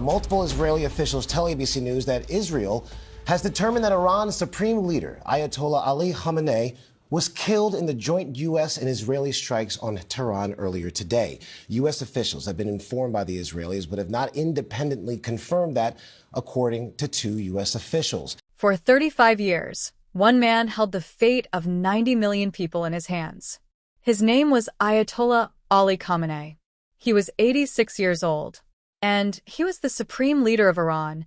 Multiple Israeli officials tell ABC News that Israel has determined that Iran's supreme leader, Ayatollah Ali Khamenei, was killed in the joint U.S. and Israeli strikes on Tehran earlier today. U.S. officials have been informed by the Israelis but have not independently confirmed that, according to two U.S. officials. For 35 years, one man held the fate of 90 million people in his hands. His name was Ayatollah Ali Khamenei. He was 86 years old, and he was the supreme leader of Iran,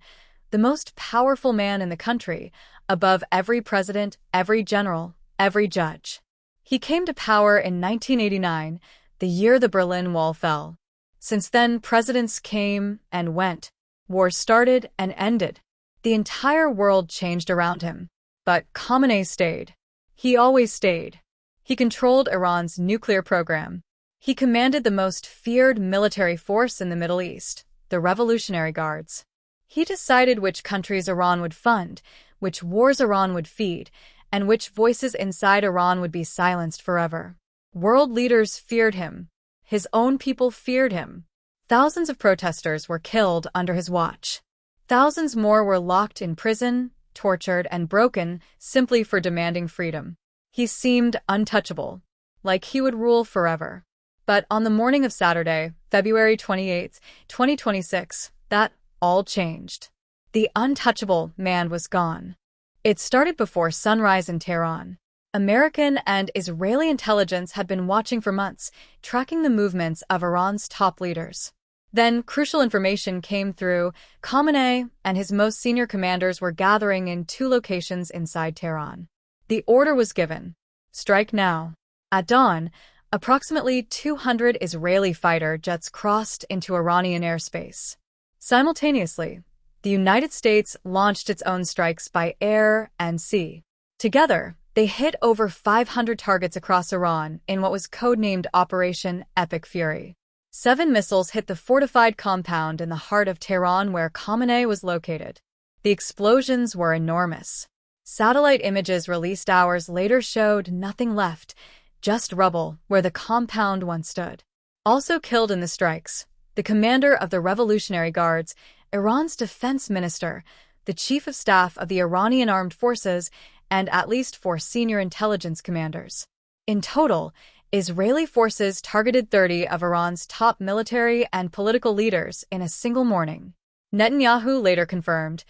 the most powerful man in the country, above every president, every general, every judge. He came to power in 1989, the year the Berlin Wall fell. Since then, presidents came and went. Wars started and ended. The entire world changed around him. But Khamenei stayed. He always stayed. He controlled Iran's nuclear program. He commanded the most feared military force in the Middle East, the Revolutionary Guards. He decided which countries Iran would fund, which wars Iran would feed, and which voices inside Iran would be silenced forever. World leaders feared him. His own people feared him. Thousands of protesters were killed under his watch. Thousands more were locked in prison, tortured, and broken simply for demanding freedom. He seemed untouchable, like he would rule forever. But on the morning of Saturday, February 28, 2026, that all changed. The untouchable man was gone. It started before sunrise in Tehran. American and Israeli intelligence had been watching for months, tracking the movements of Iran's top leaders. Then crucial information came through. Khamenei and his most senior commanders were gathering in two locations inside Tehran. The order was given: strike now. At dawn, approximately 200 Israeli fighter jets crossed into Iranian airspace. Simultaneously, the United States launched its own strikes by air and sea. Together, they hit over 500 targets across Iran in what was codenamed Operation Epic Fury. 7 missiles hit the fortified compound in the heart of Tehran where Khamenei was located. The explosions were enormous. Satellite images released hours later showed nothing left, just rubble where the compound once stood. Also killed in the strikes, the commander of the Revolutionary Guards, Iran's defense minister, the chief of staff of the Iranian armed forces, and at least 4 senior intelligence commanders. In total, Israeli forces targeted 30 of Iran's top military and political leaders in a single morning. Netanyahu later confirmed,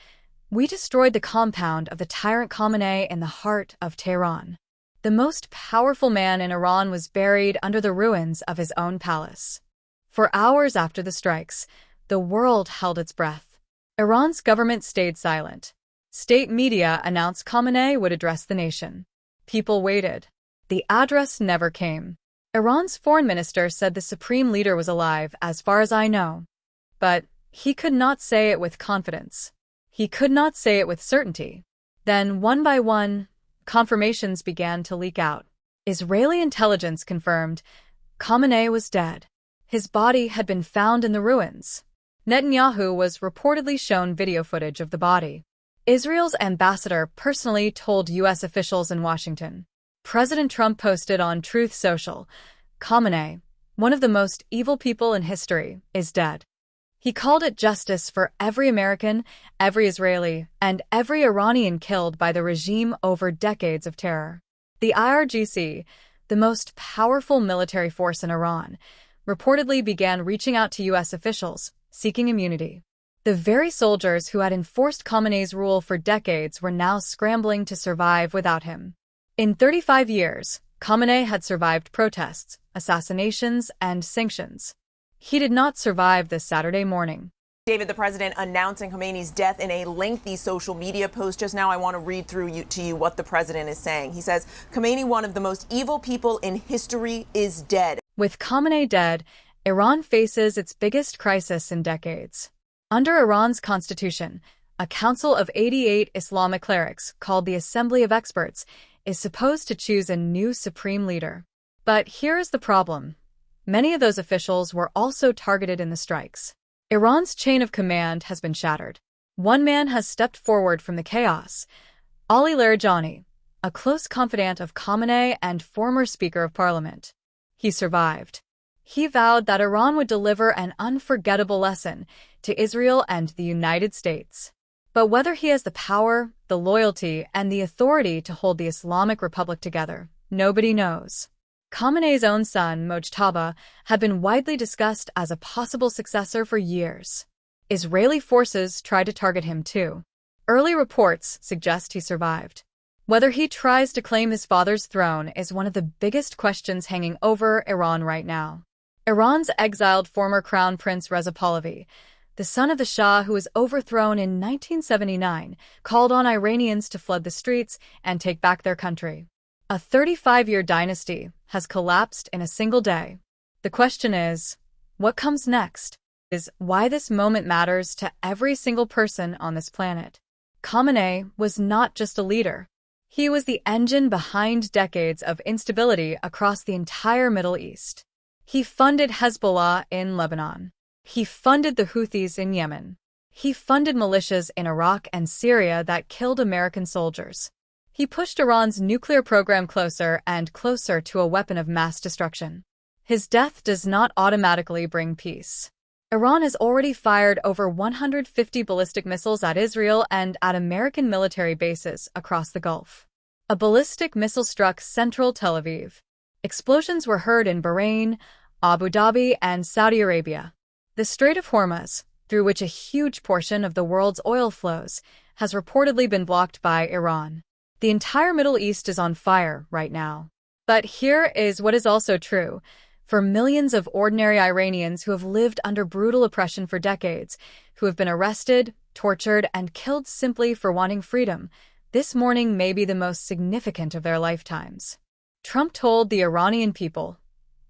"We destroyed the compound of the tyrant Khamenei in the heart of Tehran." The most powerful man in Iran was buried under the ruins of his own palace. For hours after the strikes, the world held its breath. Iran's government stayed silent. State media announced Khamenei would address the nation. People waited. The address never came. Iran's foreign minister said the supreme leader was alive, as far as I know. But he could not say it with confidence. He could not say it with certainty. Then, one by one, confirmations began to leak out. Israeli intelligence confirmed Khamenei was dead. His body had been found in the ruins. Netanyahu was reportedly shown video footage of the body. Israel's ambassador personally told U.S. officials in Washington. President Trump posted on Truth Social, "Khamenei, one of the most evil people in history, is dead." He called it justice for every American, every Israeli, and every Iranian killed by the regime over decades of terror. The IRGC, the most powerful military force in Iran, reportedly began reaching out to U.S. officials, seeking immunity. The very soldiers who had enforced Khamenei's rule for decades were now scrambling to survive without him. In 35 years, Khamenei had survived protests, assassinations, and sanctions. He did not survive this Saturday morning. David, the president announcing Khamenei's death in a lengthy social media post just now. I want to read through to you what the president is saying. He says, "Khamenei, one of the most evil people in history, is dead." With Khamenei dead, Iran faces its biggest crisis in decades. Under Iran's constitution, a council of 88 Islamic clerics, called the Assembly of Experts, is supposed to choose a new supreme leader. But here is the problem. Many of those officials were also targeted in the strikes. Iran's chain of command has been shattered. One man has stepped forward from the chaos. Ali Larijani, a close confidant of Khamenei and former Speaker of Parliament. He survived. He vowed that Iran would deliver an unforgettable lesson, to Israel and the United States. But whether he has the power, the loyalty, and the authority to hold the Islamic Republic together, nobody knows. Khamenei's own son, Mojtaba, had been widely discussed as a possible successor for years. Israeli forces tried to target him too. Early reports suggest he survived. Whether he tries to claim his father's throne is one of the biggest questions hanging over Iran right now. Iran's exiled former Crown Prince Reza Pahlavi, the son of the Shah who was overthrown in 1979, called on Iranians to flood the streets and take back their country. A 35-year dynasty has collapsed in a single day. The question is, what comes next? Is why this moment matters to every single person on this planet. Khamenei was not just a leader. He was the engine behind decades of instability across the entire Middle East. He funded Hezbollah in Lebanon. He funded the Houthis in Yemen. He funded militias in Iraq and Syria that killed American soldiers. He pushed Iran's nuclear program closer and closer to a weapon of mass destruction. His death does not automatically bring peace. Iran has already fired over 150 ballistic missiles at Israel and at American military bases across the Gulf. A ballistic missile struck central Tel Aviv. Explosions were heard in Bahrain, Abu Dhabi, and Saudi Arabia. The Strait of Hormuz, through which a huge portion of the world's oil flows, has reportedly been blocked by Iran. The entire Middle East is on fire right now. But here is what is also true. For millions of ordinary Iranians who have lived under brutal oppression for decades, who have been arrested, tortured, and killed simply for wanting freedom, this morning may be the most significant of their lifetimes. Trump told the Iranian people,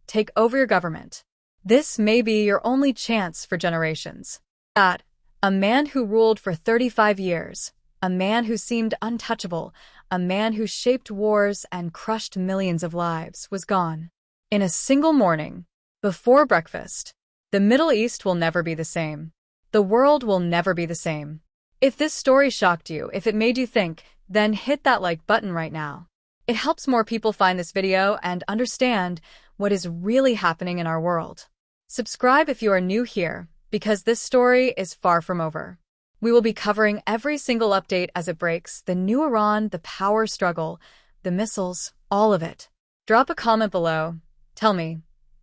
"Take over your government. This may be your only chance for generations." That a man who ruled for 35 years, a man who seemed untouchable, a man who shaped wars and crushed millions of lives, was gone. In a single morning, before breakfast. The Middle East will never be the same. The world will never be the same. If this story shocked you, if it made you think, then hit that like button right now. It helps more people find this video and understand what is really happening in our world. Subscribe if you are new here, because this story is far from over. We will be covering every single update as it breaks, the new Iran, the power struggle, the missiles, all of it. Drop a comment below. Tell me,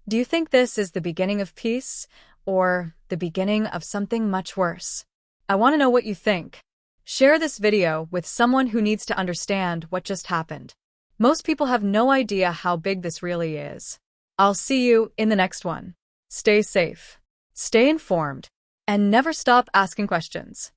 do you think this is the beginning of peace or the beginning of something much worse? I want to know what you think. Share this video with someone who needs to understand what just happened. Most people have no idea how big this really is. I'll see you in the next one. Stay safe, stay informed, and never stop asking questions.